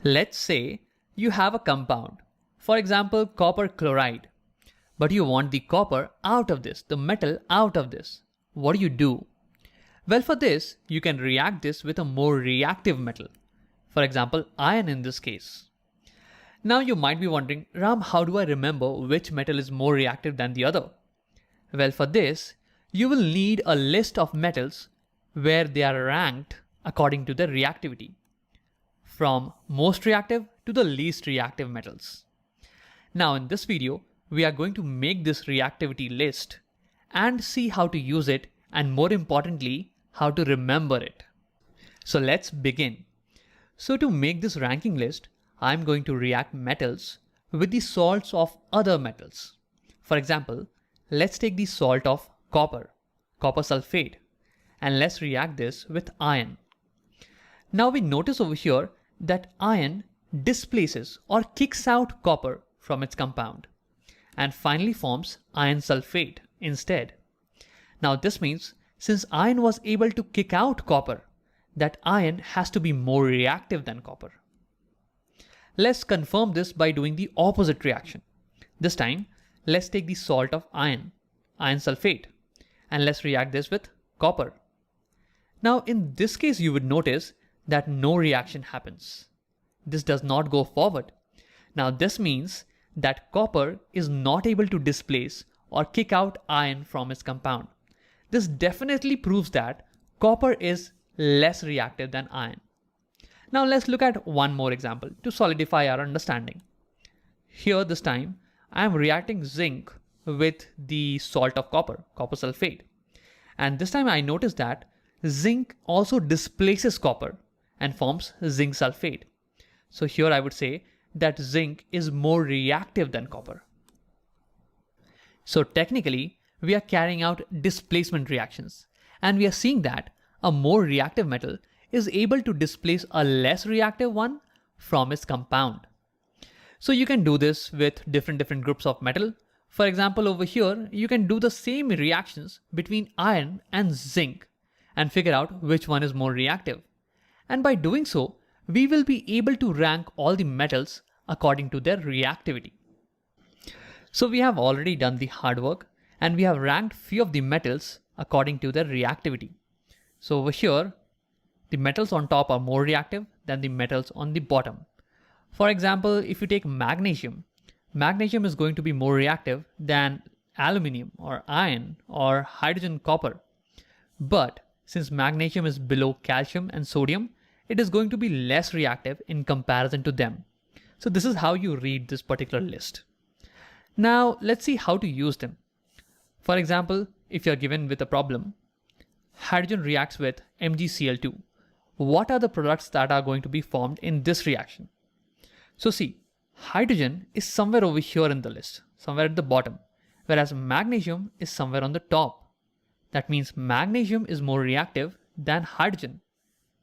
Let's say you have a compound, for example, copper chloride, but you want the copper out of this, the metal out of this. What do? Well, for this, you can react this with a more reactive metal. For example, iron in this case. Now you might be wondering, Ram, how do I remember which metal is more reactive than the other? Well, for this, you will need a list of metals where they are ranked according to their reactivity, from most reactive to the least reactive metals. Now in this video, we are going to make this reactivity list and see how to use it, and more importantly, how to remember it. So let's begin. So to make this ranking list, I'm going to react metals with the salts of other metals. For example, let's take the salt of copper sulfate, and let's react this with iron. Now we notice over here that iron displaces or kicks out copper from its compound and finally forms iron sulfate instead. Now this means since iron was able to kick out copper, that iron has to be more reactive than copper. Let's confirm this by doing the opposite reaction. This time, let's take the salt of iron sulfate, and let's react this with copper. Now in this case, you would notice that no reaction happens. This does not go forward. Now this means that copper is not able to displace or kick out iron from its compound. This definitely proves that copper is less reactive than iron. Now let's look at one more example to solidify our understanding. Here this time I am reacting zinc with the salt of copper sulfate. And this time I notice that zinc also displaces copper and forms zinc sulfate. So here I would say that zinc is more reactive than copper. So technically, we are carrying out displacement reactions, and we are seeing that a more reactive metal is able to displace a less reactive one from its compound. So you can do this with different groups of metal. For example, over here, you can do the same reactions between iron and zinc and figure out which one is more reactive. And by doing so, we will be able to rank all the metals according to their reactivity. So we have already done the hard work, and we have ranked few of the metals according to their reactivity. So over here, the metals on top are more reactive than the metals on the bottom. For example, if you take magnesium is going to be more reactive than aluminium or iron or hydrogen copper. But since magnesium is below calcium and sodium, it is going to be less reactive in comparison to them. So this is how you read this particular list. Now let's see how to use them. For example, if you're given with a problem, hydrogen reacts with MgCl2. What are the products that are going to be formed in this reaction? So see, hydrogen is somewhere over here in the list, somewhere at the bottom, whereas magnesium is somewhere on the top. That means magnesium is more reactive than hydrogen.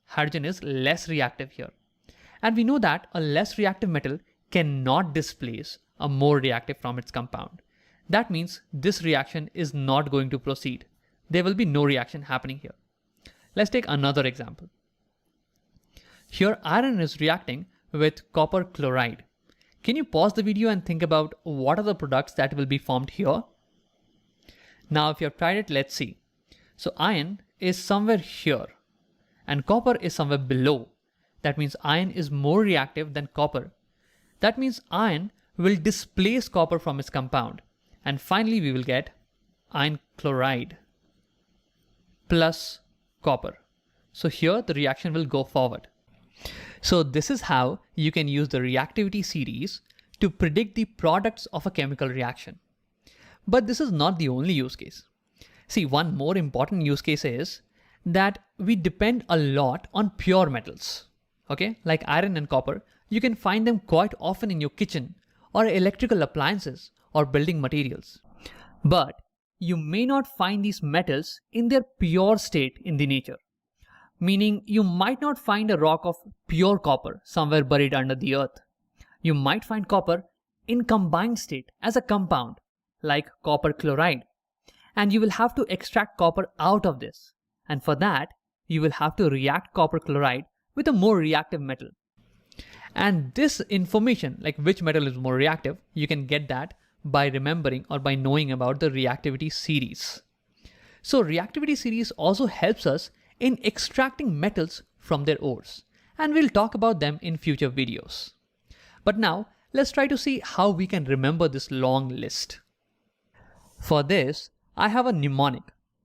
Hydrogen is less reactive here. And we know that a less reactive metal cannot displace a more reactive from its compound. That means this reaction is not going to proceed. There will be no reaction happening here. Let's take another example. Here iron is reacting with copper chloride. Can you pause the video and think about what are the products that will be formed here? Now if you have tried it, let's see. So iron is somewhere here and copper is somewhere below. That means iron is more reactive than copper. That means iron will displace copper from its compound. And finally we will get iron chloride plus copper. So here the reaction will go forward. So this is how you can use the reactivity series to predict the products of a chemical reaction. But this is not the only use case. See, one more important use case is that we depend a lot on pure metals. Okay, like iron and copper, you can find them quite often in your kitchen or electrical appliances or building materials. But you may not find these metals in their pure state in the nature. Meaning you might not find a rock of pure copper somewhere buried under the earth. You might find copper in combined state as a compound like copper chloride. And you will have to extract copper out of this. And for that, you will have to react copper chloride with a more reactive metal. And this information, like which metal is more reactive, you can get that by remembering or by knowing about the reactivity series. So reactivity series also helps us in extracting metals from their ores, and we'll talk about them in future videos. But now let's try to see how we can remember this long list. For this, I have a mnemonic,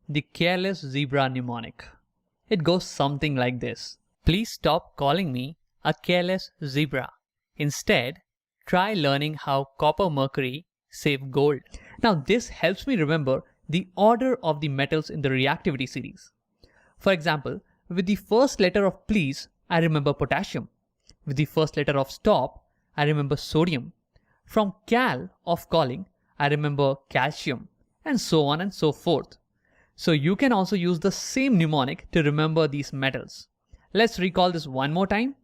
the careless zebra mnemonic. It goes something like this. Please stop calling me a careless zebra. Instead, try learning how copper mercury save gold. Now this helps me remember the order of the metals in the reactivity series. For example, with the first letter of please, I remember potassium. With the first letter of stop, I remember sodium. From cal of calling, I remember calcium, and so on and so forth. So you can also use the same mnemonic to remember these metals. Let's recall this one more time.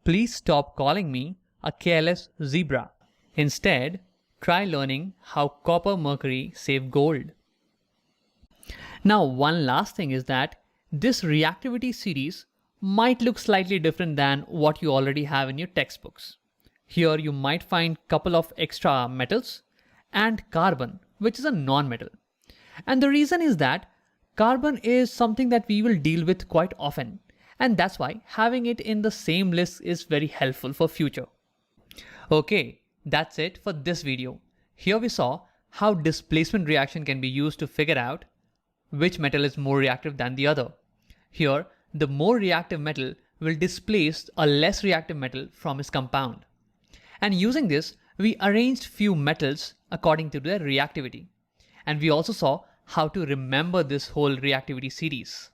Please stop calling me a careless zebra. Instead, try learning how copper mercury save gold. Now, one last thing is that this reactivity series might look slightly different than what you already have in your textbooks. Here you might find a couple of extra metals and carbon, which is a non-metal. And the reason is that carbon is something that we will deal with quite often, and that's why having it in the same list is very helpful for future. Okay, that's it for this video. Here we saw how displacement reaction can be used to figure out which metal is more reactive than the other. Here, the more reactive metal will displace a less reactive metal from its compound. And using this, we arranged few metals according to their reactivity. And we also saw how to remember this whole reactivity series.